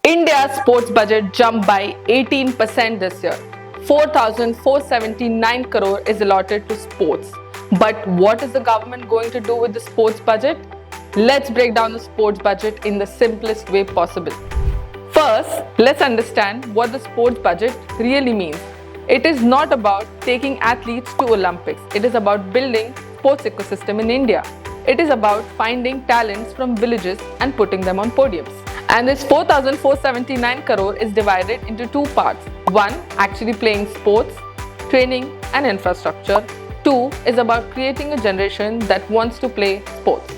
India's sports budget jumped by 18% this year. 4,479 crore is allotted to sports. But what is the government going to do with the sports budget? Let's break down the sports budget in the simplest way possible. First, let's understand what the sports budget really means. It is not about taking athletes to Olympics. It is about building sports ecosystem in India. It is about finding talents from villages and putting them on podiums. And this 4,479 crore is divided into two parts. One, actually playing sports, training and infrastructure. Two is about creating a generation that wants to play sports.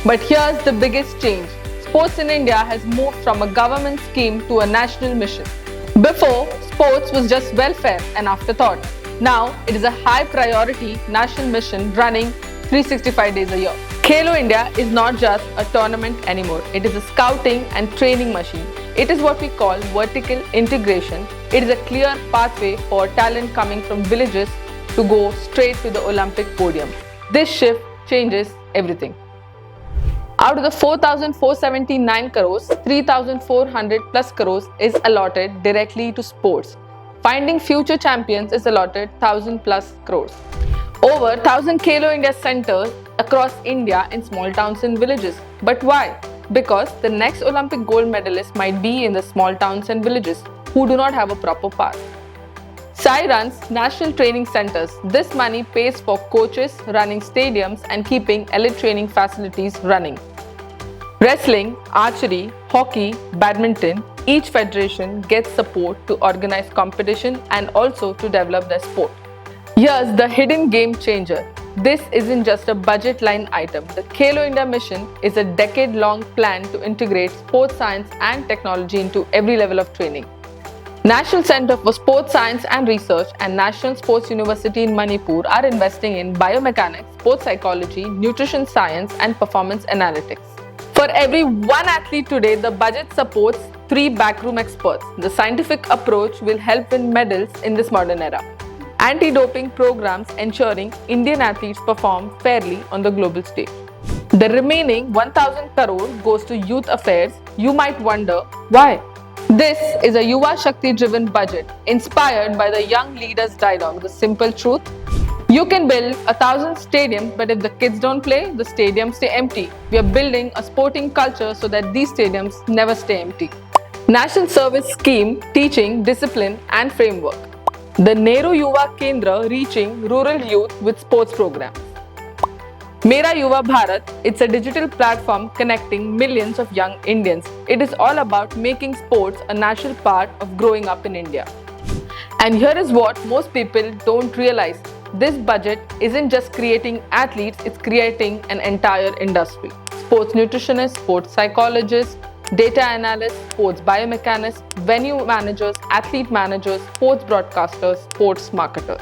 But here's the biggest change. Sports in India has moved from a government scheme to a national mission. Before, sports was just welfare and afterthought. Now, it is a high priority national mission running 365 days a year. Khelo India is not just a tournament anymore. It is a scouting and training machine. It is what we call vertical integration. It is a clear pathway for talent coming from villages to go straight to the Olympic podium. This shift changes everything. Out of the 4,479 crores, 3,400 plus crores is allotted directly to sports. Finding future champions is allotted 1,000 plus crores. Over 1,000 Khelo India centers across India in small towns and villages. But why? Because the next Olympic gold medalist might be in the small towns and villages who do not have a proper path. Sai runs national training centers. This money pays for coaches, running stadiums and keeping elite training facilities running. Wrestling, archery, hockey, badminton, each federation gets support to organize competition and also to develop their sport. Here's the hidden game changer. This isn't just a budget line item. The Khelo India mission is a decade-long plan to integrate sports science and technology into every level of training. National Center for Sports Science and Research and National Sports University in Manipur are investing in biomechanics, sports psychology, nutrition science and performance analytics. For every one athlete today, the budget supports 3 backroom experts. The scientific approach will help win medals in this modern era. Anti-doping programs ensuring Indian athletes perform fairly on the global stage. The remaining 1,000 crore goes to youth affairs. You might wonder why. This is a Yuva Shakti driven budget inspired by the young leaders dialogue. The simple truth, you can build 1,000 stadiums, but if the kids don't play, the stadiums stay empty. We are building a sporting culture so that these stadiums never stay empty. National Service Scheme teaching discipline and framework. The Nehru Yuva Kendra reaching rural youth with sports programs. Mera Yuva Bharat, it's a digital platform connecting millions of young Indians. It is all about making sports a natural part of growing up in India. And here is what most people don't realize. This budget isn't just creating athletes, it's creating an entire industry. Sports nutritionists, sports psychologists, data analysts, sports biomechanists, venue managers, athlete managers, sports broadcasters, sports marketers.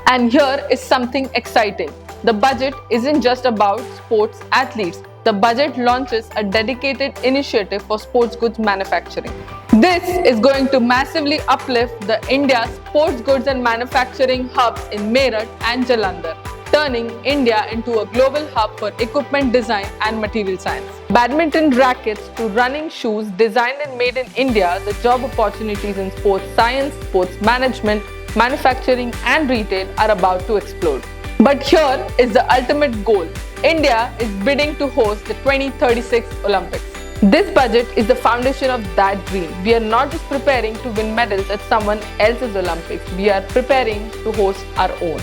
And here is something exciting. The budget isn't just about sports athletes. The budget launches a dedicated initiative for sports goods manufacturing. This is going to massively uplift the India sports goods and manufacturing hubs in Meerut and Jalandhar, turning India into a global hub for equipment design and material science. Badminton rackets to running shoes designed and made in India, the job opportunities in sports science, sports management, manufacturing and retail are about to explode. But here is the ultimate goal. India is bidding to host the 2036 Olympics. This budget is the foundation of that dream. We are not just preparing to win medals at someone else's Olympics. We are preparing to host our own.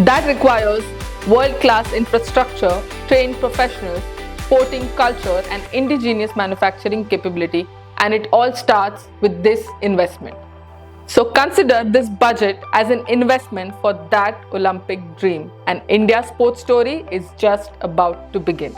That requires world-class infrastructure, trained professionals, sporting culture and indigenous manufacturing capability, and it all starts with this investment. So consider this budget as an investment for that Olympic dream, and India's sports story is just about to begin.